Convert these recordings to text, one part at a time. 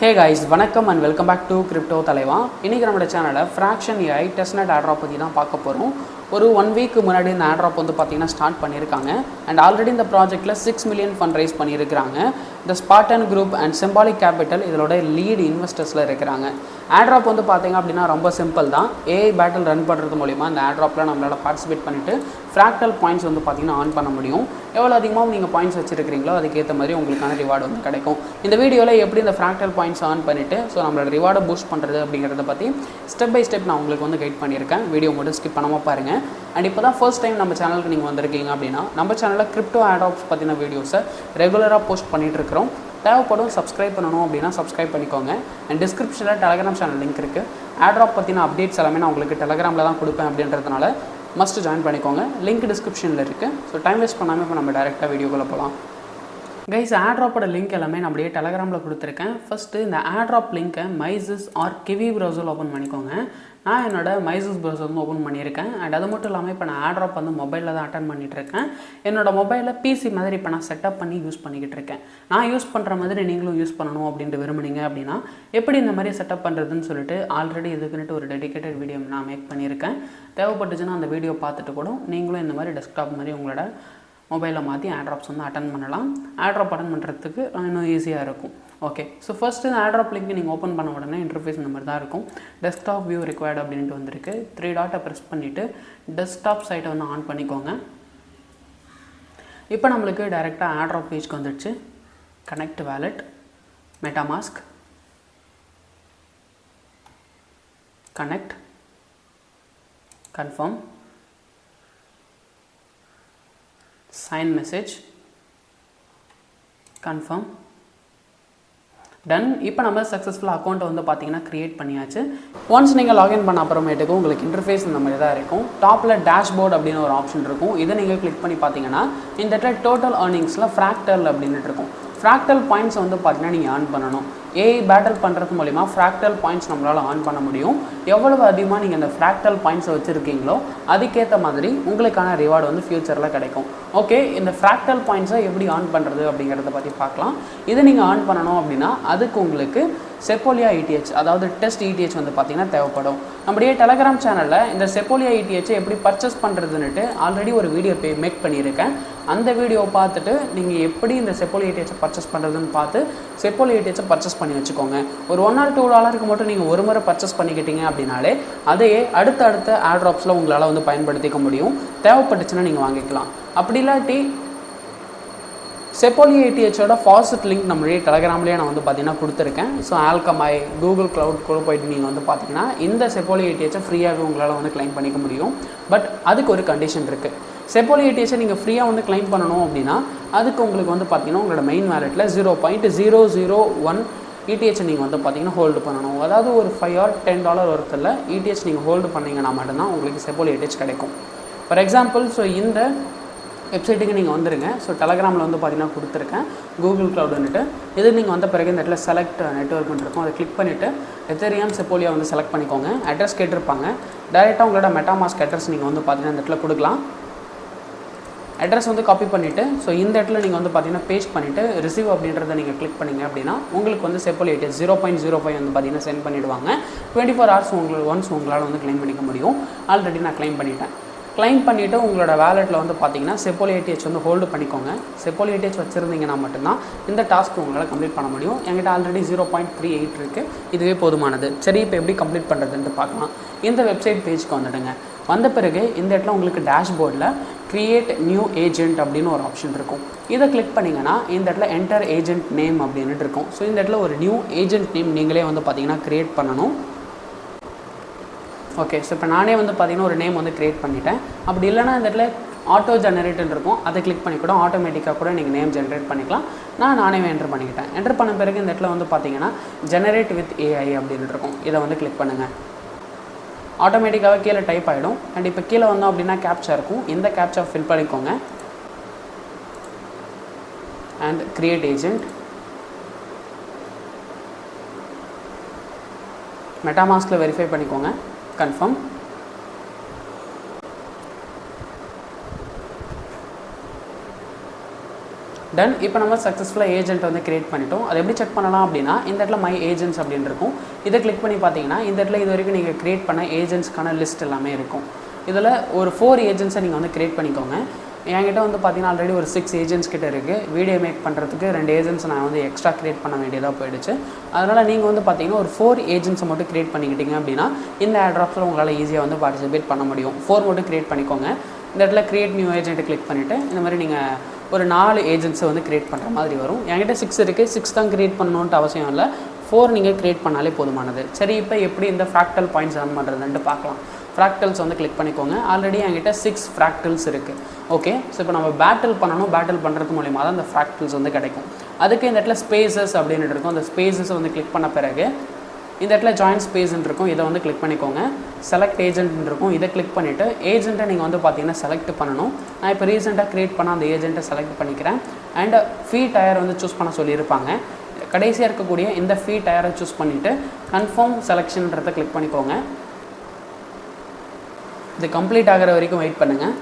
Hey guys, வணக்கம் and welcome back to Crypto Thalaiva. இன்னைக்கு நம்ம சேனல்ல Fraction AI Testnet Airdrop பத்தி தான் பார்க்க போறோம். ஒரு 1 week முன்னாடி இந்த Airdrop வந்து பாத்தீங்கன்னா ஸ்டார்ட் பண்ணிருக்காங்க and already இந்த ப்ராஜெக்ட்ல 6 million fund raise பண்ணிருக்காங்க. The Spartan Group and Symbolic Capital இதோட லீட் இன்வெஸ்டர்ஸ்ல இருக்காங்க. Airdrop வந்து பாத்தீங்க அப்படினா ரொம்ப சிம்பிள் தான். AI battle ரன் பண்றது மூலமா இந்த Airdropல நம்மளால பார்ட்டிசிபேட் பண்ணிட்டு fractal points வந்து பாத்தீங்கன்னா earn பண்ண முடியும். எவ்வளவு அதிகமா நீங்க பாயிண்ட்ஸ் வச்சிருக்கீங்களோ அதுக்கு ஏத்த மாதிரி உங்களுக்கான ரிவார்ட் வந்து கிடைக்கும். இந்த வீடியோல எப்படி இந்த fractal points earn பண்ணிட்டு சோ நம்மளோட ரிவார்டை பூஸ்ட் பண்றது அப்படிங்கறத பத்தி ஸ்டெப் பை ஸ்டெப் நான் உங்களுக்கு வந்து கைட் பண்ணியிருக்கேன். வீடியோ மட்டும் ஸ்கிப் பண்ணாம பாருங்க. And இப்போ தான் ஃபர்ஸ்ட் டைம் நம்ம சேனலுக்கு நீங்க வந்திருக்கீங்க அப்படினா நம்ம சேனல்ல கிரிப்டோ Airdrops பத்தின வீடியோஸை ரெகுலரா போஸ்ட் பண்ணிட்டு இருக்கோம். தேவைப்படும் சப்ஸ்கிரைப் பண்ணனும் அப்படினா சப்ஸ்கிரைப் பண்ணிக்கோங்க. And descriptionல Telegram channel லிங்க் இருக்கு. Airdrop பத்தின அப்டேட்ஸ் எல்லாமே நான் உங்களுக்கு Telegramல தான் கொடுப்பேன் அப்படின்றதுனால மஸ்ட் ஜாயின் பண்ணிக்கோங்க. லிங்க் டிஸ்கிரிப்ஷன்ல இருக்கு. சோ டைம் வேஸ்ட் பண்ணாம இப்போ நம்ம டைரக்ட்டா வீடியோக்குள்ள போலாம். Guys, Airdrop லிங்க் எல்லாமே நான் அப்படியே Telegramல கொடுத்திருக்கேன். ஃபர்ஸ்ட் இந்த Airdrop லிங்கை MyZis or Kiwi browserல ஓபன் பண்ணிக்கோங்க. நான் என்னோட MyZis browser வந்து ஓபன் பண்ணியிருக்கேன். And அது மட்டும் இல்லாம இப்போ நான் Airdrop வந்து மொபைல்ல தான் அட்டெண்ட் பண்ணிட்டு இருக்கேன். என்னோட மொபைல்ல PC மாதிரி இப்போ நான் செட்டப் பண்ணி யூஸ் பண்ணிக்கிட்டு இருக்கேன். நான் யூஸ் பண்ற மாதிரி நீங்களும் யூஸ் பண்ணனும் அப்படினு விரும்புனீங்க அப்படினா எப்படி இந்த மாதிரி செட்டப் பண்றதுன்னு சொல்லிட்டு ஆல்ரெடி இதுக்குன்னு ஒரு டெடிகேட்டட் வீடியோ நான் மேக் பண்ணியிருக்கேன். தேவைப்பட்டுச்சுனா அந்த வீடியோ பார்த்துட்டு கூட நீங்களும் இந்த மாதிரி டெஸ்க்டாப் மாதிரி உங்களோட மொபைல்ல மாத்தி Airdrops வந்து அட்டெண்ட் பண்ணலாம். Airdrop அட்டெண்ட் பண்றதுக்கு இன்னும் ஈஸியா இருக்கும். ஓகே, சோ ஃபர்ஸ்ட் இந்த Airdrop லிங்க் நீங்க ஓபன் பண்ண உடனே இன்டர்ஃபேஸ் இந்த மாதிரி தான் இருக்கும். டெஸ்க்டாப் வியூ ரிக்வயர்ட் அப்படினு வந்திருக்கு. 3 டாட்டை பிரஸ் பண்ணிட்டு டெஸ்க்டாப் சைட்டை வந்து ஆன் பண்ணிக்கோங்க. இப்போ நமக்கு டைரக்ட்டா Airdrop பேஜ்க்கு வந்துருச்சு. Connect wallet, MetaMask, connect, confirm, sign message, confirm, done. இப்போ நம்ம சக்சஸ்ஃபுல் அக்கவுண்ட் வந்து பாத்தீங்கன்னா கிரியேட் பண்ணியாச்சு. ஒன்ஸ் நீங்க லாகின் பண்ண அப்புறமேட்டுக்கு உங்களுக்கு இன்டர்ஃபேஸ் இந்த மாதிரி தான் இருக்கும். டாப்ல டேஷ்போர்ட் அப்படின ஒரு ஆப்ஷன் இருக்கும். இத நீங்க கிளிக் பண்ணி பாத்தீங்கன்னா இந்த இடத்துல டோட்டல் earningsல fractal அப்படினு இருக்கும். fractal points வந்து பாத்தீங்கன்னா நீங்க earn பண்ணனும். AI battle பண்றது மூலமா fractal points நம்மளால earn பண்ண முடியும். எவ்வளவு அதிகமா நீங்க இந்த fractal points வச்சிருக்கீங்களோ அதுக்கேத்த மாதிரி உங்களுக்கான ரிவார்ட் வந்து ஃபியூச்சர்ல கிடைக்கும். ஓகே, இந்த fractal points எப்படி earn பண்றது அப்படிங்கறத பத்தி பார்க்கலாம். இத நீங்க earn பண்ணனும் அப்படினா அதுக்கு உங்களுக்கு Sepolia ETH அதாவது டெஸ்ட் ETH வந்து பாத்தீங்கன்னா தேவைப்படும். நம்மளுடைய Telegram சேனல்ல இந்த Sepolia ETH எப்படி பர்ச்சேஸ் பண்றதுன்னு ஆல்ரெடி ஒரு வீடியோ மேக் பண்ணியிருக்கேன். அந்த வீடியோ பார்த்துட்டு நீங்க எப்படி இந்த Sepolia ETH பர்ச்சேஸ் பண்றதுன்னு பார்த்து Sepolia ETH பர்ச்சேஸ் பண்ணி வச்சுக்கோங்க. ஒரு $1 or $2க்கு மட்டும் நீங்க ஒரு முறை பர்ச்சேஸ் பண்ணிக்கிட்டீங்க அப்படினாலே அதையே அடுத்த Airdropsல உங்களால வந்து பயன்படுத்திக்க முடியும். தேவைப்பட்டுச்சுனா நீங்க வாங்கிக்கலாம். அப்படி இல்லாட்டி Sepolia ETH ஓட faucet லிங்க் நம்மளுடைய Telegramலயே நான் வந்து பாத்தீங்கன்னா கொடுத்திருக்கேன். சோ Alchemy, Google Cloud கூட போய்ட்டு நீங்க வந்து பாத்தீங்கன்னா இந்த Sepolia ETH ஃப்ரீயாவே உங்களால வந்து க்ளைம் பண்ணிக்க முடியும். பட் அதுக்கு ஒரு கண்டிஷன் இருக்கு. Sepolia ETH நீங்க ஃப்ரீயா வந்து க்ளைம் பண்ணனும் அப்படினா அதுக்கு உங்களுக்கு வந்து பாத்தீங்கன்னா உங்களோட மெயின் வாலெட்ல 0.001 ETH நீங்க வந்து பாத்தீங்கன்னா ஹோல்ட் பண்ணனும். அதாவது ஒரு $5 or $10 வர்த்ல ETH நீங்க ஹோல்ட் பண்ணீங்கனா மட்டும் தான் உங்களுக்கு Sepolia ETH கிடைக்கும். ஃபார் எக்ஸாம்பிள் சோ இந்த வெப்சைட்டுக்கு நீங்க வந்துருங்க. சோ Telegramல வந்து பாத்தீங்கன்னா கொடுத்திருக்கேன் Google Cloud ன்னுட்டு. இது நீங்க வந்த பிறகு இந்த இடத்துல செலக்ட் நெட்வொர்க் இருக்கும். அதை கிளிக் பண்ணிட்டு Ethereum Sepolia வந்து செலக்ட் பண்ணிக்கோங்க. அட்ரஸ் கேட்டிருப்பாங்க. டைரக்ட்டா உங்களோட MetaMask அட்ரஸ் நீங்க வந்து பாத்தீங்கன்னா இந்த இடத்துல கொடுக்கலாம். அட்ரஸ் வந்து காப்பி பண்ணிட்டு சோ இந்த இடத்துல நீங்க வந்து பாத்தீங்கன்னா பேஸ்ட் பண்ணிட்டு ரிசீவ் அப்படின்றத நீங்க கிளிக் பண்ணீங்க அப்படினா உங்களுக்கு வந்து Sepolia ETH 0.05 வந்து பாத்தீங்கன்னா சென்ட் பண்ணிடுவாங்க. 24 hours உங்களால வந்து க்ளைம் பண்ணிக்க முடியும். ஆல்ரெடி நான் க்ளைம் பண்ணிட்டேன். க்ளைம் பண்ணிட்டு உங்களோட வாலெட்ல வந்து பாத்தீங்கன்னா Sepolia ETH வந்து ஹோல்ட் பண்ணிக்கோங்க. Sepolia ETH வச்சிருந்தீங்கனா மட்டும் தான் இந்த டாஸ்க் உங்களால கம்ப்ளீட் பண்ண முடியும். என்கிட்ட ஆல்ரெடி 0.38 இருக்கு. இதுவே போதுமானது. சரி, இப்போ எப்படி கம்ப்ளீட் பண்றதுன்னு பார்க்கலாம். இந்த வெப்சைட் பேஜ்க்கு வந்துடுங்க. வந்த பிறகு இந்த இடத்துல உங்களுக்கு டேஷ்போர்ட்ல கிரியேட் நியூ ஏஜென்ட் அப்படின ஒரு ஆப்ஷன் இருக்கும். இத கிளிக் பண்ணீங்கனா இந்த இடத்துல என்டர் ஏஜென்ட் நேம் அப்படினு இருக்கும். சோ இந்த இடத்துல ஒரு நியூ ஏஜென்ட் நேம் நீங்களே வந்து பாத்தீங்கன்னா கிரியேட் பண்ணனும். ஓகே, சோ இப்போ நானே வந்து பாத்தீங்கன்னா ஒரு நேம் வந்து கிரியேட் பண்ணிட்டேன். அப்படி இல்லனா இந்த இடத்துல ஆட்டோ ஜெனரேட்னு இருக்கும். அதை கிளிக் பண்ணி கூட ஆட்டோமேட்டிக்கா கூட நீங்க நேம் ஜெனரேட் பண்ணிக்கலாம். நானே என்டர் பண்ணிக்கிட்டேன். என்டர் பண்ண பிறகு இந்த இடத்துல வந்து பாத்தீங்கன்னா ஜெனரேட் வித் AI அப்படினு இருக்கும். இத வந்து கிளிக் பண்ணுங்க. ஆட்டோமேட்டிக்காவே கீழ டைப் ஆயிடும். அண்ட் இப்போ கீழ வந்தோம் அப்படினா கேப்சா இருக்கும். இந்த கேப்சா ஃபில் பண்ணிக்கோங்க. அண்ட் கிரியேட் ஏஜென்ட், MetaMaskல வெரிஃபை பண்ணிக்கோங்க. Confirm, done. இப்போ நம்ம சக்ஸஸ்ஃபுல்லாக ஏஜென்ட் வந்து கிரியேட் பண்ணிட்டோம். அதை எப்படி செக் பண்ணலாம் அப்படின்னா இந்த இடத்துல மை ஏஜென்ட்ஸ் அப்படின்னு இருக்கும். இதை கிளிக் பண்ணி பார்த்தீங்கன்னா இந்த இடத்துல இது வரைக்கும் நீங்கள் கிரியேட் பண்ண ஏஜென்ட்ஸ்க்கான லிஸ்ட் எல்லாமே இருக்கும். இதில் ஒரு 4 ஏஜென்ட்ஸை நீங்கள் வந்து கிரியேட் பண்ணிக்கோங்க. என்கிட்ட வந்து பார்த்தீங்கன்னா ஆல்ரெடி ஒரு 6 ஏஜென்ட்ஸ் கிட்ட இருக்குது. வீடியோ மேக் பண்ணுறதுக்கு 2 ஏஜென்ட்ஸ் நான் வந்து எக்ஸ்ட்ரா கிரியேட் பண்ண வேண்டியதாக போயிடுச்சு. அதனால் நீங்கள் வந்து பார்த்தீங்கன்னா ஒரு 4 ஏஜென்ட்ஸை மட்டும் கிரியேட் பண்ணிக்கிட்டீங்க அப்படின்னா இந்த ஏர்ட்ராப்ஸில் உங்களால் ஈஸியாக வந்து பார்ட்டிசிபேட் பண்ண முடியும். 4 மட்டும் கிரியேட் பண்ணிக்கோங்க. இந்த இடத்துல கிரியேட் நியூ ஏஜென்ட்டை கிளிக் பண்ணிவிட்டு இந்த மாதிரி நீங்கள் ஒரு 4 ஏஜென்ட்ஸை வந்து கிரியேட் பண்ணுற மாதிரி வரும். என்கிட்ட 6 இருக்குது. 6 தான் கிரியேட் பண்ணணுன்ட்டு அவசியம் இல்லை. 4 நீங்கள் கிரியேட் பண்ணாலே போதுமானது. சரி, இப்போ எப்படி இந்த ஃப்ராக்டல் பாயிண்ட்ஸ் ரன் பண்ணுறதுன்ட்டு பார்க்கலாம். ஃப்ராக்டல்ஸ் வந்து கிளிக் பண்ணிக்கோங்க. ஆல்ரெடி என்கிட்ட 6 ஃப்ராக்டல்ஸ் இருக்குது. ஓகே, ஸோ இப்போ நம்ம பேட்டில் பண்ணணும். பேட்டில் பண்ணுறது மூலிமா தான் இந்த ஃப்ராக்டல்ஸ் வந்து கிடைக்கும். அதுக்கு இந்த இடத்துல ஸ்பேசஸ் அப்படின்னு இருக்கும். அந்த ஸ்பேசஸை வந்து கிளிக் பண்ண பிறகு இந்த இடத்துல ஜாயின் ஸ்பேஸ்ன்னு இருக்கும். இதை வந்து கிளிக் பண்ணிக்கோங்க. செலக்ட் ஏஜென்ட்னு இருக்கும். இதை கிளிக் பண்ணிவிட்டு ஏஜென்ட்டை நீங்கள் வந்து பார்த்தீங்கன்னா செலக்ட் பண்ணணும். நான் இப்போ ரீசெண்டாக க்ரியேட் பண்ண அந்த ஏஜென்ட்டை செலக்ட் பண்ணிக்கிறேன். அண்ட் ஃபீ டயர் வந்து சூஸ் பண்ண சொல்லியிருப்பாங்க. கடைசியாக இருக்கக்கூடிய இந்த ஃபீ டயரை சூஸ் பண்ணிவிட்டு கன்ஃபார்ம் செலெக்ஷன்றதை கிளிக் பண்ணிக்கோங்க. இது கம்ப்ளீட் ஆகிற வரைக்கும் வெயிட் பண்ணுங்கள்.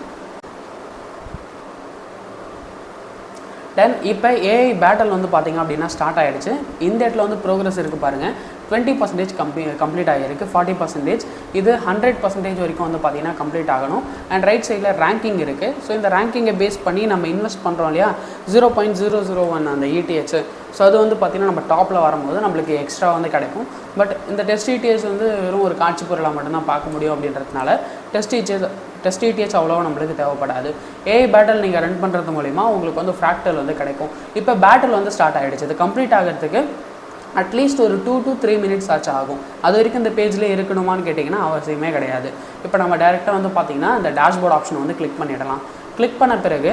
தென் இப்போ ஏஐ பேட்டில் வந்து பார்த்திங்க அப்படின்னா ஸ்டார்ட் ஆகிடுச்சு. இந்த இடத்துல வந்து ப்ரோக்ரஸ் இருக்குது பாருங்கள். 20% கம்ப்ளீட் ஆகிருக்கு. 40% இது 100% வரைக்கும் வந்து பார்த்திங்கன்னா கம்ப்ளீட் ஆகணும். அண்ட் ரைட் சைடில் ரேங்கிங் இருக்குது. ஸோ இந்த ரேங்கிங்கை பேஸ் பண்ணி நம்ம இன்வெஸ்ட் பண்ணுறோம் இல்லையா, 0.001 அந்த ETH. ஸோ அது வந்து பார்த்திங்கன்னா நம்ம டாப்பில் வரும்போது நம்மளுக்கு எக்ஸ்ட்ரா வந்து கிடைக்கும். பட் இந்த டெஸ்ட் ETH வந்து வெறும் ஒரு காட்சி பொருளாக மட்டும்தான் பார்க்க முடியும் அப்படின்றதுனால டெஸ்ட் ETH அவ்வளோவா நம்மளுக்கு தேவைப்படாது. ஏஐ பேட்டில் நீங்கள் ரன் பண்ணுறது மூலிமா உங்களுக்கு வந்து ஃப்ராக்டல் வந்து கிடைக்கும். இப்போ பேட்டில் வந்து ஸ்டார்ட் ஆகிடுச்சு. இது கம்ப்ளீட் ஆகிறதுக்கு அட்லீஸ்ட் ஒரு 2 to 3 minutes ஆகும். அது வரைக்கும் இந்த பேஜில் இருக்கணுமான்னு கேட்டிங்கன்னா அவசியமே கிடையாது. இப்போ நம்ம டேரெக்டாக வந்து பார்த்திங்கன்னா இந்த டேஷ்போர்ட் ஆப்ஷன் வந்து கிளிக் பண்ணிடலாம். கிளிக் பண்ண பிறகு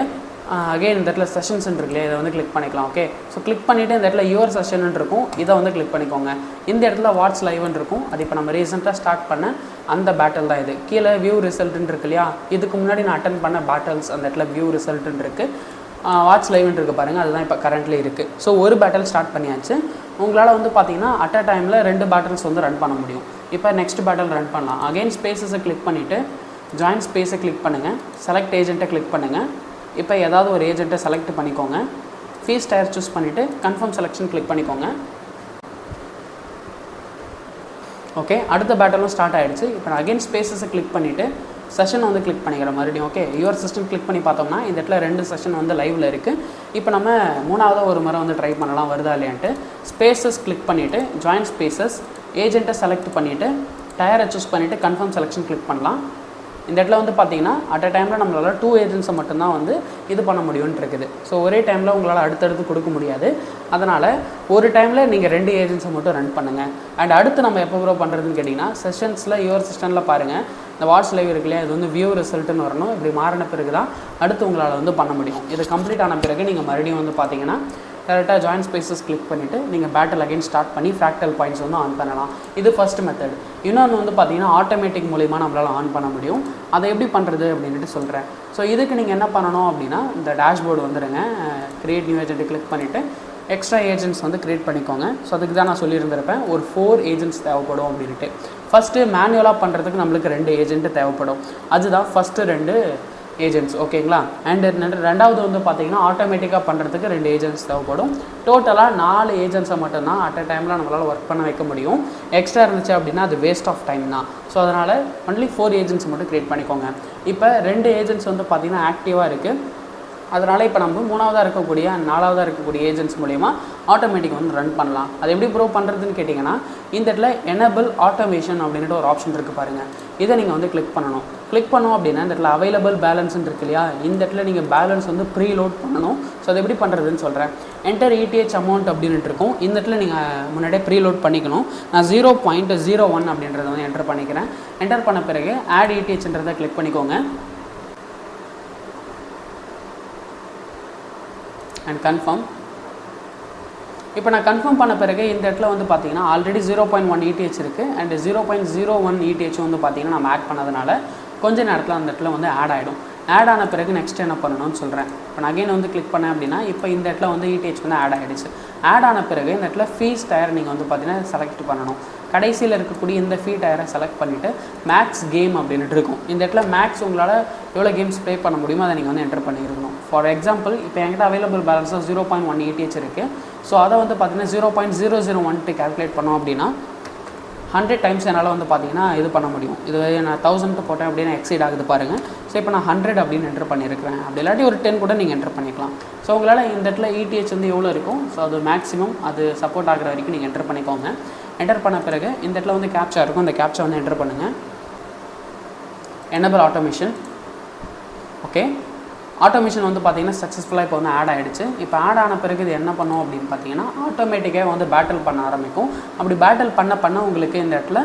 அகெயின் இந்த இடத்துல செஷன்ஸ் இருக்குல்லையே, இதை வந்து கிளிக் பண்ணிக்கலாம். ஓகே, ஸோ கிளிக் பண்ணிவிட்டு இந்த இடத்துல யுவர் செஷன் இருக்கும். இதை வந்து கிளிக் பண்ணிக்கோங்க. இந்த இடத்துல வாட்ஸ் லைவ்னு இருக்கும். அது இப்போ நம்ம ரீசெண்டாக ஸ்டார்ட் பண்ண அந்த பேட்டில் தான் இது. கீழே வியூ ரிசல்ட்டுன்னு இருக்கு இல்லையா, இதுக்கு முன்னாடி நான் அட்டன் பண்ண பேட்டில்ஸ் அந்த இடத்துல வியூ ரிசல்ட்டுன்னு இருக்குது. வாட்ச் லைவ்னு இருக்குது பாருங்கள், அதுதான் இப்போ கரண்ட்லி இருக்குது. ஸோ ஒரு பேட்டில் ஸ்டார்ட் பண்ணியாச்சு. உங்களால் வந்து பார்த்தீங்கன்னா அட் அ டைமில் 2 பேட்டில்ஸ் வந்து ரன் பண்ண முடியும். இப்போ நெக்ஸ்ட் பேட்டில் ரன் பண்ணலாம். அகெயின் ஸ்பேஸஸை கிளிக் பண்ணிவிட்டு ஜாயின் ஸ்பேஸை கிளிக் பண்ணுங்கள். செலக்ட் ஏஜென்ட்டை கிளிக் பண்ணுங்கள். இப்போ ஏதாவது ஒரு ஏஜென்ட்டை செலக்ட் பண்ணிக்கோங்க. ஃபீஸ் டயர் சூஸ் பண்ணிவிட்டு கன்ஃபார்ம் செலெக்ஷன் கிளிக் பண்ணிக்கோங்க. ஓகே, அடுத்த பேட்டிலும் ஸ்டார்ட் ஆகிடுச்சு. இப்போ நான் அகெயின் ஸ்பேஸஸை கிளிக் பண்ணிவிட்டு செஷன் வந்து கிளிக் பண்ணிக்கிறேன் மறுபடியும். ஓகே, யுவர் சிஸ்டம் கிளிக் பண்ணி பார்த்தோம்னா இந்த இடத்துல 2 செஷன் வந்து லைவில் இருக்குது. இப்போ நம்ம 3வது ஒரு முறை வந்து ட்ரை பண்ணலாம் வருதா இல்லையான்ட்டு. ஸ்பேஸஸ் கிளிக் பண்ணிவிட்டு ஜாயின் ஸ்பேஸஸ் ஏஜென்ட்டை செலக்ட் பண்ணிவிட்டு டயரை சூஸ் பண்ணிவிட்டு கன்ஃபார்ம் செலெக்ஷன் கிளிக் பண்ணலாம். இந்த இடத்துல வந்து பார்த்தீங்கன்னா அட் அ டைமில் நம்மளால் 2 ஏஜென்ட்ஸை மட்டும்தான் வந்து இது பண்ண முடியும்னு இருக்குது. ஸோ ஒரே டைமில் உங்களால் அடுத்தடுத்து கொடுக்க முடியாது. அதனால் ஒரு டைமில் நீங்கள் 2 ஏஜென்ட்ஸை மட்டும் ரன் பண்ணுங்கள். அண்ட் அடுத்து நம்ம எப்போ ப்ரோ பண்ணுறதுன்னு கேட்டிங்கன்னா செஷன்ஸில் யுவர் சிஸ்டமில் பாருங்கள், இந்த வாட்ஸ் லைவ் இருக்கு இல்லையா, இது வந்து வியூ ரிசல்ட்டுன்னு வரணும். இப்படி மாறின பிறகு தான் அடுத்து உங்களால் வந்து பண்ண முடியும். இது கம்ப்ளீட் ஆன பிறகு நீங்கள் மறுபடியும் வந்து பார்த்தீங்கன்னா கரெக்டாக ஜாயின் ஸ்பேஸஸ் கிளிக் பண்ணிவிட்டு நீங்கள் பேட்டில் அகைன் ஸ்டார்ட் பண்ணி ஃப்ராக்டல் பாயிண்ட்ஸ் வந்து ஆன் பண்ணலாம். இது ஃபர்ஸ்ட் மெத்தட். இன்னொன்று வந்து பார்த்தீங்கன்னா ஆட்டோமேட்டிக் மூலிமா நம்மளால் ஆன் பண்ண முடியும். அதை எப்படி பண்ணுறது அப்படின்ட்டு சொல்கிறேன். ஸோ இதுக்கு நீங்கள் என்ன பண்ணணும் அப்படின்னா இந்த டேஷ்போர்டு வந்துடுங்க. கிரியேட் நியூ ஏஜென்ட்டை கிளிக் பண்ணிவிட்டு எக்ஸ்ட்ரா ஏஜென்ட்ஸ் வந்து க்ரியேட் பண்ணிக்கோங்க. ஸோ அதுக்கு தான் நான் சொல்லியிருந்திருப்பேன் ஒரு 4 ஏஜென்ட்ஸ் தேவைப்படும் அப்படின்ட்டு. ஃபஸ்ட்டு மேனுவலாக பண்ணுறதுக்கு நம்மளுக்கு 2 ஏஜென்ட்டு தேவைப்படும். அதுதான் ஃபஸ்ட்டு 2 ஏஜென்ட்ஸ். ஓகேங்களா. அண்ட் ரெண்டாவது வந்து பார்த்தீங்கன்னா ஆட்டோமேட்டிக்காக பண்ணுறதுக்கு 2 ஏஜென்ட்ஸ் தேவைப்படும். டோட்டலாக 4 ஏஜென்ட்ஸை மட்டும்தான் அட் அ டைமில் நம்மளால் ஒர்க் பண்ண வைக்க முடியும். எக்ஸ்ட்ரா இருந்துச்சு அப்படின்னா அது வேஸ்ட் ஆஃப் டைம் தான். ஸோ அதனால் ஒன்லி 4 ஏஜென்ட்ஸ் மட்டும் க்ரியேட் பண்ணிக்கோங்க. இப்போ 2 ஏஜென்ட்ஸ் வந்து பார்த்திங்கன்னா ஆக்டிவாக இருக்குது. அதனால் இப்போ நம்ம 3வதாக இருக்கக்கூடிய 4வதாக இருக்கக்கூடிய ஏஜென்ட்ஸ் மூலிமா ஆட்டோமேட்டிக் வந்து ரன் பண்ணலாம். அது எப்படி ப்ரூவ் பண்ணுறதுன்னு கேட்டிங்கன்னா இந்த இடத்துல எனேபிள் ஆட்டோமேஷன் அப்படின்ட்டு ஒரு ஆப்ஷன் இருக்குது பாருங்கள். இதை நீங்கள் வந்து கிளிக் பண்ணணும். கிளிக் பண்ணோம் அப்படின்னா இந்த இடத்துல அவைலபிள் பேலன்ஸ்ன்னு இருக்கு இல்லையா, இந்த இடத்துல நீங்கள் பேலன்ஸ் வந்து ப்ரீலோட் பண்ணணும். ஸோ அது எப்படி பண்ணுறதுன்னு சொல்கிறேன். என்டர் ETH அமௌண்ட் அப்படின்ட்டு இருக்கும். இந்த இடத்துல நீங்கள் முன்னாடியே ப்ரீலோட் பண்ணிக்கணும். நான் 0.01 அப்படின்றத வந்து என்டர் பண்ணிக்கிறேன். என்டர் பண்ண பிறகு ஆட் ETHன்றதை கிளிக் பண்ணிக்கோங்க. And confirm. இப்போ நான் கன்ஃபார்ம் பண்ண பிறகு இந்த இடத்துல வந்து பார்த்தீங்கன்னா ஆல்ரெடி 0.1 ETH இருக்குது. அண்ட் 0.01 ETH வந்து பார்த்தீங்கன்னா நம்ம ஆட் பண்ணதுனால கொஞ்ச நேரத்தில் அந்த இடத்துல வந்து ஆட் ஆகிடும். ஆட் ஆன பிறகு நெக்ஸ்ட் என்ன பண்ணணும்னு சொல்கிறேன். இப்போ நான் அகைன் வந்து கிளிக் பண்ணேன் அப்படின்னா இப்போ இந்த இடத்துல வந்து ETH வந்து ஆட் ஆகிடுச்சு. ஆட் ஆன பிறகு இந்த இடத்துல ஃபீஸ் டயர் நீங்கள் வந்து பார்த்தீங்கன்னா செலக்ட் பண்ணணும். கடைசியில் இருக்கக்கூடிய இந்த ஃபீ டயரை செலக்ட் பண்ணிவிட்டு மேக்ஸ் கேம் அப்படின்ட்டு இருக்கும். இந்த இடத்துல மேக்ஸ் உங்களால் எவ்வளோ கேம்ஸ் ப்ளே பண்ண முடியுமோ அதை நீங்கள் வந்து என்டர் பண்ணியிருக்கணும். ஃபார் எக்ஸாம்பிள் இப்போ என்கிட்ட அவைலபிள் பேலன்ஸ் 0.1 ETH இருக்குது. ஸோ அதை வந்து பார்த்தீங்கன்னா 0.0012 கால்குலேட் பண்ணோம் அப்படின்னா 100 டைம்ஸ் என்னால் வந்து பார்த்தீங்கன்னா இது பண்ண முடியும். இது நான் 1000 போட்டேன் அப்படின்னா எக்ஸீட் ஆகுது பாருங்கள். ஸோ இப்போ நான் 100 அப்படின்னு என்ட்ரு பண்ணியிருக்கிறேன். அப்படி இல்லாட்டி ஒரு 10 கூட நீங்கள் என்ட்ரு பண்ணிக்கலாம். ஸோ உங்களால் இந்த இடத்துல ETH வந்து எவ்வளோ இருக்கும், ஸோ அது மேக்ஸிமம் அது சப்போர்ட் ஆகிற வரைக்கும் நீங்கள் என்ட்ரு பண்ணிக்கோங்க. என்டர் பண்ண பிறகு இந்த இடத்துல வந்து கேப்சா இருக்கும், அந்த கேப்சா வந்து என்ட்ரு பண்ணுங்கள். Enable automation. ஓகே, ஆட்டோமேஷன் வந்து பார்த்தீங்கன்னா சக்ஸஸ்ஃபுல்லாக இப்போ வந்து ஆட் ஆகிடுச்சு. இப்போ ஆட் ஆன பிறகு இது என்ன பண்ணும் அப்படின்னு பார்த்தீங்கன்னா ஆட்டோமேட்டிக்காக வந்து பேட்டில் பண்ண ஆரம்பிக்கும். அப்படி பேட்டில் பண்ண உங்களுக்கு இந்த இடத்துல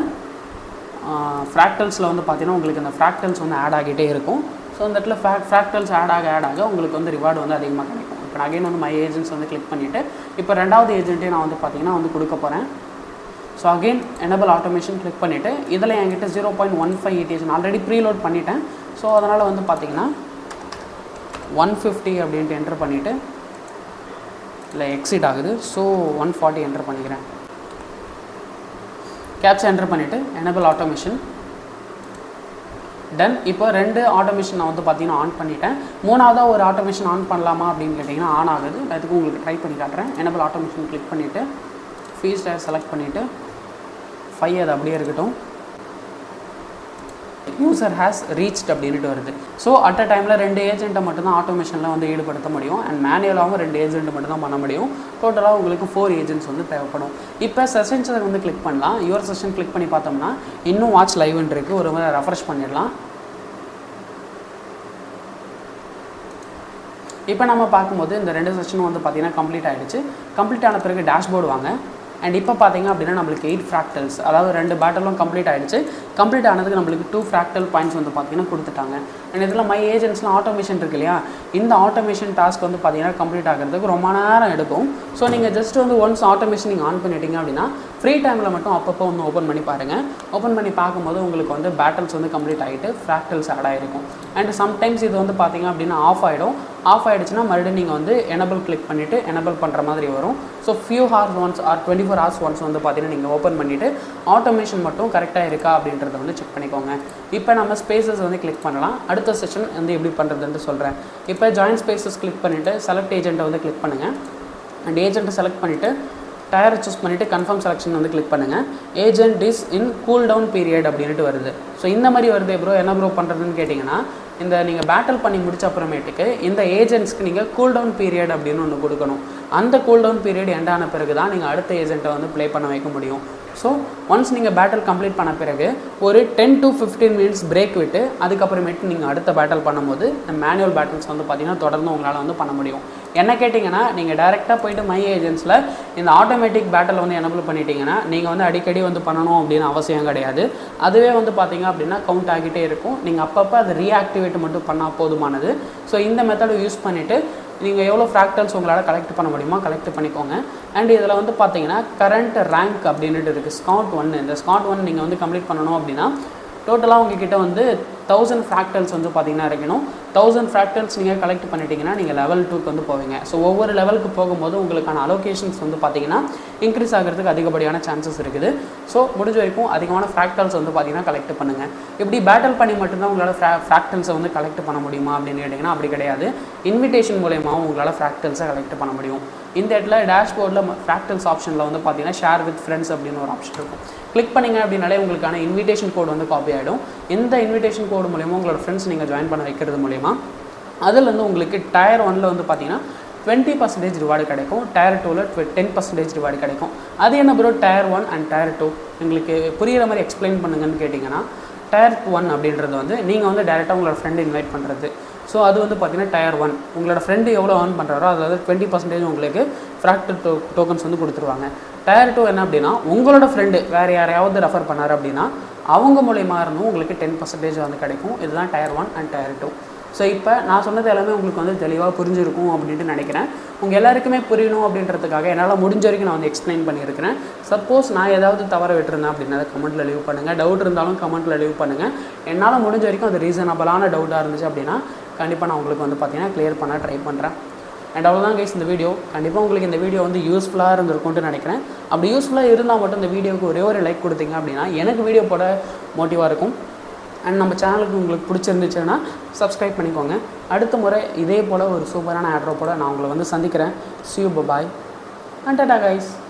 ஃப்ராக்டல்ஸில் வந்து பார்த்தீங்கன்னா உங்களுக்கு இந்த ஃப்ராக்டல்ஸ் வந்து ஆட் ஆகிட்டே இருக்கும். ஸோ இந்த இடத்துல ஃப்ராக்டல்ஸ் ஆட் ஆக உங்களுக்கு வந்து ரிவார்டு வந்து அதிகமாக கிடைக்கும். இப்போ நான் அகைன் வந்து மை ஏஜென்ட்ஸ் வந்து கிளிக் பண்ணிவிட்டு இப்போ ரெண்டாவது ஏஜென்ட்டே நான் வந்து பார்த்தீங்கன்னா வந்து கொடுக்க போகிறேன். So again enable automation click பண்ணிவிட்டு இதில் என்கிட்ட 0.15 ETH ஆல்ரெடி ப்ரீலோட் பண்ணிட்டேன். ஸோ அதனால் வந்து பார்த்தீங்கன்னா 150 அப்படின்ட்டு என்ட்ரு பண்ணிவிட்டு இல்லை எக்ஸிட் ஆகுது. ஸோ 140 என்ட்ரு பண்ணிக்கிறேன். கேப்சா என்ட்ரு பண்ணிவிட்டு எனேபிள் ஆட்டோமேஷன் டன். இப்போ 2 ஆட்டோமேஷன் நான் வந்து பார்த்தீங்கன்னா ஆன் பண்ணிட்டேன். மூணாவதாக ஒரு ஆட்டோமேஷன் ஆன் பண்ணலாமா அப்படின்னு கேட்டிங்கன்னா ஆன் ஆகுது. அதுக்கு உங்களுக்கு ட்ரை பண்ணி காட்டுறேன். எனேபிள் ஆட்டோமேஷன் கிளிக் பண்ணிவிட்டு ஃபீஸ் டயர் செலக்ட் பண்ணிவிட்டு 5 அது அப்படியே இருக்கட்டும். யூசர் ஹேஸ் ரீச்ட் அப்படின்ட்டு வருது. ஸோ அட் அ டைமில் 2 ஏஜென்ட்டை மட்டும்தான் ஆட்டோமேஷனில் வந்து ஈடுபடுத்த முடியும். அண்ட் மேனுவலாகவும் 2 ஏஜென்ட் மட்டும் தான் பண்ண முடியும். டோட்டலாக உங்களுக்கு 4 ஏஜென்ட்ஸ் வந்து தேவைப்படும். இப்போ செஷன்ஸை வந்து கிளிக் பண்ணலாம். யுவர் செஷன் கிளிக் பண்ணி பார்த்தோம்னா இன்னும் வாட்ச் லைவ்னு இருக்குது. ஒரு முறை ரெஃப்ரெஷ் பண்ணிடலாம். இப்போ நம்ம பார்க்கும்போது இந்த 2 செஷனும் வந்து பார்த்திங்கன்னா கம்ப்ளீட் ஆகிடுச்சு. கம்ப்ளீட் ஆன பிறகு டேஷ்போர்டு வாங்க. அண்ட் இப்போ பார்த்தீங்க அப்படின்னா நம்மளுக்கு 8 ஃப்ராக்டல்ஸ், அதாவது 2 பேட்டலும் கம்ப்ளீட் ஆகிடுச்சு. கம்ப்ளீட் ஆனதுக்கு நம்மளுக்கு 2 ஃப்ராக்டல் பாயிண்ட்ஸ் வந்து பார்த்தீங்கன்னா கொடுத்துட்டாங்க. அண்ட் இதில் மை ஏஜென்ட்ஸ்லாம் ஆட்டோமேஷன் இருக்கு இல்லையா, இந்த ஆட்டோமேஷன் டாஸ்க் வந்து பார்த்தீங்கன்னா கம்ப்ளீட் ஆகிறதுக்கு ரொம்ப நேரம் எடுக்கும். ஸோ நீங்கள் ஜஸ்ட் வந்து ஒன்ஸ் ஆட்டோமேஷன் நீங்கள் ஆன் பண்ணிட்டீங்க அப்படின்னா ஃப்ரீ டைமில் மட்டும் அப்பப்போ வந்து ஓப்பன் பண்ணி பாருங்கள். ஓப்பன் பண்ணி பார்க்கும்போது உங்களுக்கு வந்து பேட்டல்ஸ் வந்து கம்ப்ளீட் ஆகிட்டு ஃப்ராக்டல்ஸ் ஆட் ஆகிருக்கும். அண்ட் சம்டைம்ஸ் இது வந்து பார்த்தீங்க அப்படின்னா ஆஃப் ஆகிடும். ஆஃப் ஆகிடுச்சுன்னா மறுபடியும் நீங்கள் வந்து எனேபிள் கிளிக் பண்ணிவிட்டு எனேபிள் பண்ணுற மாதிரி வரும். So few hours once or 24 hours once வந்து பார்த்தீங்கன்னா நீங்கள் ஓப்பன் பண்ணிவிட்டு ஆட்டோமேஷன் மட்டும் கரெக்டாக இருக்கா அப்படின்றத வந்து செக் பண்ணிக்கோங்க. இப்போ நம்ம ஸ்பேசஸ் வந்து கிளிக் பண்ணலாம். அடுத்த செஷன் வந்து எப்படி பண்ணுறதுன்னு சொல்கிறேன். இப்போ ஜாயின் ஸ்பேசஸ் கிளிக் பண்ணிவிட்டு செலக்ட் ஏஜென்ட்டை வந்து கிளிக் பண்ணுங்கள். அண்ட் ஏஜென்ட்டை செலக்ட் பண்ணிவிட்டு டயரை சூஸ் பண்ணிவிட்டு கன்ஃபார்ம் செலெக்ஷன் வந்து கிளிக் பண்ணுங்கள். Agent is in cool down period அப்படின்ட்டு வருது. ஸோ இந்த மாதிரி வருது ப்ரோ, என்ன ப்ரோ பண்ணுறதுன்னு கேட்டிங்கன்னா இந்த நீங்கள் பேட்டில் பண்ணி முடிச்ச அப்புறமேட்டுக்கு இந்த ஏஜென்ட்ஸ்க்கு நீங்கள் கூல் டவுன் பீரியட் அப்படின்னு ஒன்று கொடுக்கணும். அந்த கூல் டவுன் பீரியட் எண்ட் ஆன பிறகு தான் நீங்கள் அடுத்த ஏஜென்ட்டை வந்து ப்ளே பண்ண வைக்க முடியும். ஸோ ஒன்ஸ் நீங்கள் பேட்டில் கம்ப்ளீட் பண்ண பிறகு ஒரு 10 to 15 minutes பிரேக் விட்டு அதுக்கப்புறமேட்டு நீங்கள் அடுத்த பேட்டில் பண்ணும்போது மேனுவல் பேட்டில்ஸ் வந்து பார்த்திங்கன்னா தொடர்ந்து உங்களால் வந்து பண்ண முடியும். என்ன கேட்டிங்கன்னா நீங்கள் டேரெக்டாக போய்ட்டு மை ஏஜென்ட்ஸில் இந்த ஆட்டோமேட்டிக் பேட்டில் வந்து எனேபிள் பண்ணிட்டீங்கன்னா நீங்கள் வந்து அடிக்கடி வந்து பண்ணணும் அப்படின்னு அவசியம் கிடையாது. அதுவே வந்து பார்த்திங்க அப்படின்னா கவுண்ட் ஆகிட்டே இருக்கும். நீங்கள் அப்பப்போ அதை ரீஆக்டிவேட் மட்டும் பண்ணால் போதுமானது. ஸோ இந்த மெத்தடை யூஸ் பண்ணிவிட்டு நீங்கள் எவ்வளோ ஃப்ராக்டல்ஸ் உங்களால் கலெக்ட் பண்ண முடியுமோ கலெக்ட் பண்ணிக்கோங்க. அண்ட் இதில் வந்து பார்த்தீங்கன்னா கரண்ட் ரேங்க் அப்படின்ட்டு இருக்குது. ஸ்காட் 1. இந்த ஸ்காட் 1 நீங்கள் வந்து கம்ப்ளீட் பண்ணணும் அப்படின்னா டோட்டலாக உங்ககிட்ட வந்து 1000 ஃப்ராக்டல்ஸ் வந்து பார்த்திங்கன்னா இருக்கணும். 1000 ஃப்ராக்டல்ஸ் நீங்கள் கலெக்ட் பண்ணிட்டீங்கன்னா நீங்கள் லெவல் 2க்கு வந்து போவீங்க. ஸோ ஒவ்வொரு லெவலுக்கு போகும்போது உங்களுக்கான அலோகேஷன்ஸ் வந்து பார்த்திங்கன்னா இன்க்ரீஸ் ஆகிறதுக்கு அதிகப்படியான சான்சஸ் இருக்குது. ஸோ முடிஞ்ச வரைக்கும் அதிகமான ஃப்ராக்டல்ஸ் வந்து பார்த்திங்கன்னா கலெக்ட் பண்ணுங்கள். இப்படி பேட்டில் பண்ணி மட்டும்தான் உங்களால் ஃப்ராக்டல்ஸை வந்து கலெக்ட் பண்ண முடியுமா அப்படின்னு கேட்டிங்கன்னா அப்படி கிடையாது. இன்விடேஷன் மூலயமாவும் உங்களால் ஃப்ராக்டல்ஸை கலெக்ட் பண்ண முடியும். இந்த இடத்துல டேஷ்போர்டில் ஃப்ராக்டல்ஸ் ஆப்ஷனில் வந்து பார்த்திங்கன்னா ஷேர் வித் ஃப்ரெண்ட்ஸ் அப்படின்னு ஒரு ஆப்ஷன் இருக்கும். கிளிக் பண்ணிங்க அப்படின்னாலே உங்களுக்கான இன்விடேஷன் கோட் வந்து காப்பி ஆகிடும். இந்த இன்விடேஷன் கோடு மூலயமா உங்களோட ஃப்ரெண்ட்ஸ் நீங்கள் ஜாயின் பண்ண வைக்கிறது மூலயமா அதில் வந்து உங்களுக்கு டயர் 1 வந்து பார்த்தீங்கன்னா 20% ரிவார்டு கிடைக்கும். டயர் 2ல் 10% ரிவார்டு கிடைக்கும். அது என்ன ப்ரோ டயர் 1 அண்ட் டயர் 2 உங்களுக்கு புரிகிற மாதிரி எக்ஸ்பிளைன் பண்ணுங்கன்னு கேட்டிங்கன்னா டயர் 1 அப்படின்றது வந்து நீங்கள் வந்து டேரெக்டாக உங்களோட ஃப்ரெண்டு இன்வைட் பண்ணுறது. ஸோ அது வந்து பார்த்திங்கன்னா டயர் 1 உங்களோட ஃப்ரெண்டு எவ்வளோ ஏர்ன் பண்ணுறாரோ அதாவது 20% உங்களுக்கு ஃப்ராக்டல் டோக்கன்ஸ் வந்து கொடுத்துருவாங்க. டயர் 2 என்ன அப்படின்னா உங்களோட ஃப்ரெண்டு வேறு யாரையாவது ரெஃபர் பண்ணார் அப்படின்னா அவங்க மூலயமா இருந்தும் உங்களுக்கு 10% வந்து கிடைக்கும். இதுதான் டயர் 1 அண்ட் டயர் 2. ஸோ இப்போ நான் சொன்னது எல்லாமே உங்களுக்கு வந்து தெளிவாக புரிஞ்சிருக்கும் அப்படின்ட்டு நினைக்கிறேன். உங்கள் எல்லாருக்குமே புரியணும் அப்படின்றதுக்காக என்னால் முடிஞ்ச வரைக்கும் நான் வந்து எக்ஸ்பிளைன் பண்ணியிருக்கிறேன். சப்போஸ் நான் ஏதாவது தவற விட்டுருந்தேன் அப்படின்னா கமெண்ட்டில் லீவ் பண்ணுங்கள். டவுட் இருந்தாலும் கமெண்ட்டில் லீவ் பண்ணுங்கள். என்னால் முடிஞ்ச வரைக்கும் அது ரீசனபிளான டவுட்டாக இருந்துச்சு அப்படின்னா கண்டிப்பாக நான் உங்களுக்கு வந்து பார்த்திங்கன்னா கிளியர் பண்ண ட்ரை பண்ணுறேன். அண்ட் அவ்வளோதான் கைஸ் இந்த வீடியோ. கண்டிப்பாக உங்களுக்கு இந்த வீடியோ வந்து யூஸ்ஃபுல்லாக இருந்திருக்கும்னு நினைக்கிறேன். அப்படி யூஸ்ஃபுல்லாக இருந்தால் மட்டும் இந்த வீடியோவுக்கு ஒரே ஒரு லைக் கொடுத்தீங்க அப்படின்னா எனக்கு வீடியோ போட மோட்டிவாக இருக்கும். அண்ட் நம்ம சேனலுக்கு உங்களுக்கு பிடிச்சிருந்துச்சுன்னா சப்ஸ்கிரைப் பண்ணிக்கோங்க. அடுத்த முறை இதே போல் ஒரு சூப்பரான ஏர்ட்ராப்போட நான் உங்களை வந்து சந்திக்கிறேன். see you, bye bye and tata guys.